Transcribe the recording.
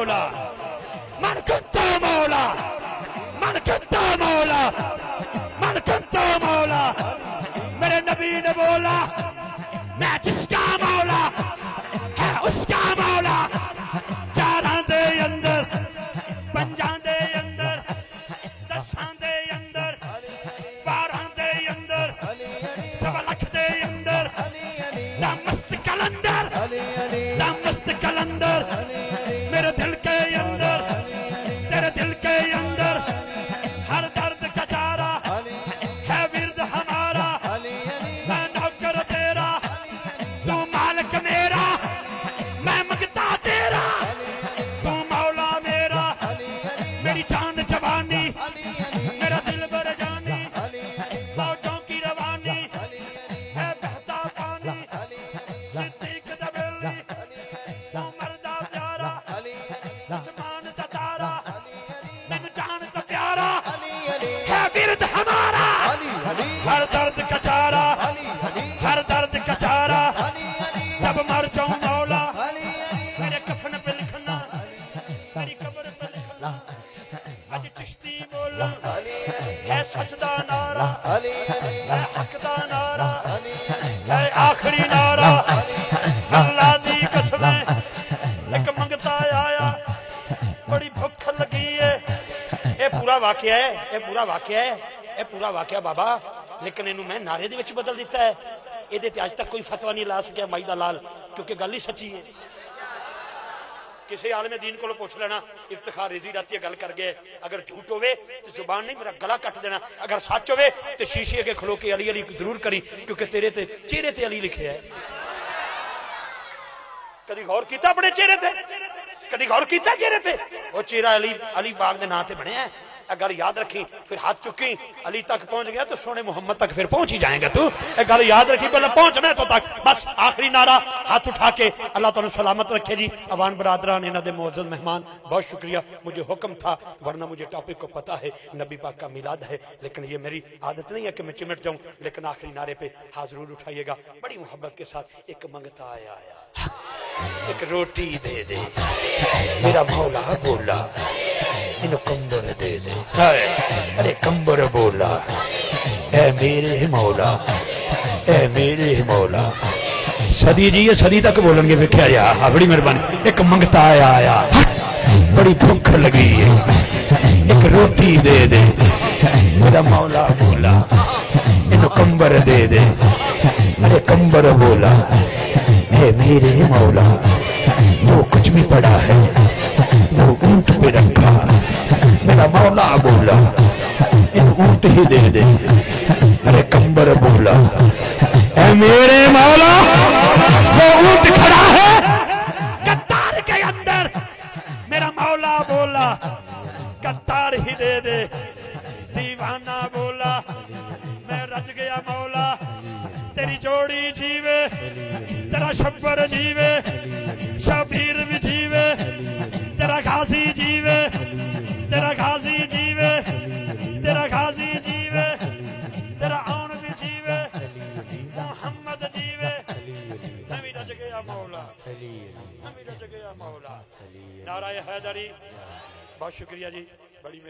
مولا من كنت مولا من كنت مولا من كنت مولا میرے نبی نے بولا میں جس کا مولا ہے اس کا مولا چاراں دے اندر پنجاں دے اندر دساں دے اندر باراں دے اندر سوا لکھ دے اندر لامست کلندر لامست کلندر میرے دل کے اندر تیرے دل کے اندر ہر درد کا چارہ ہے ورد ہمارا میں نوکر تیرا تو مالک میرا میں منگتا تیرا تو مولا میرا میری جان جوانی میرا دل بر جانی موجوں کی روانی ہے بہتا پانی صدیق دبیلی تو مردہ پیارا عثمان کا تارا من جان تو پیارا ہے ورد ہمارا ہر درد کا چارہ ہر درد کا چارہ جب مر جاؤں مولا میرے کفن پہ لکھنا میری قبر پہ لکھنا آج چشتی بولا ہے سجدہ نعرہ ہے حق دا نعرہ ہے آخری نعرہ اللہ دی قسمیں ایک منگتا آیا بڑی بھوک لگی ہے اے پورا واقعہ ہے اے پورا واقعہ ہے اے پورا واقعہ بابا لیکن انہوں میں نعرے دے وچ بدل دیتا ہے یہ دیتے آج تک کوئی فتوہ نہیں لا سکیا مائی دا لال کیونکہ گل ہی سچی ہے کسی عالم دین کو پوچھ لینا افتخار رضی راتی گل کر گئے اگر جھوٹ ہوئے تو زبان نہیں میرا گلا کٹ دینا اگر سچ ہوئے تو شیشے کے کھلو کے علی علی ضرور کری کیونکہ تیرے تے چہرے تے علی لکھے ہے کدی غور کیتا اپنے چہرے تے کدی غور کیتا چہرے تے وہ چہرہ علی باغ دے نام تے بنے ہیں اگر یاد رکھی پھر ہاتھ چکی علی تک پہنچ گیا تو سونے محمد تک پھر پہنچ ہی جائیں گا تو اگر یاد رکھی پہلے پہنچنا ہے تو تک بس آخری نعرہ ہاتھ اٹھا کے اللہ تعالیٰ سلامت رکھے جی عوان برادران انہاں دے معزز مہمان بہت شکریہ مجھے حکم تھا ورنہ مجھے ٹاپک کو پتا ہے نبی پاک کا میلاد ہے لیکن یہ میری عادت نہیں ہے کہ میں چمٹ جاؤں لیکن آخری نعرے پہ ہاتھ ضرور اٹھائیے گا بڑی محبت کے ساتھ ایک منگتا آیا ایک روٹی دے دے میرا مولا بولا انہوں کمبر دے دے ارے کمبر بولا اے میرے مولا اے میرے مولا صدی جی یہ صدی تک بولن گے پھر کیا بڑی مہربانی ایک منگتا آیا بڑی بھوک لگی ہے ایک روٹی دے دے میرا مولا بولا انہوں کمبر دے دے ارے کمبر بولا اے میرے مولا وہ کچھ بھی پڑا ہے وہ اونٹ پہ رکھا میرا مولا بولا ان اونٹ ہی دے دے ارے کمبر بولا اے میرے مولا وہ اونٹ کھڑا ہے قطار کے اندر میرا مولا بولا قطار ہی دے دے دیوانہ بولا میں رج گیا مولا تیری جوڑی جیوے تیرا شبر جیوے شبیر بھی جیوے تیرا غازی جیوے تیرا غازی جیوے تیرا غازی جیوے تیرا عون بھی جیوے محمد جیوے میں بھی رج گیا مولا میں بھی رج گیا مولا نعرہ حیدری بہت شکریہ جی بڑی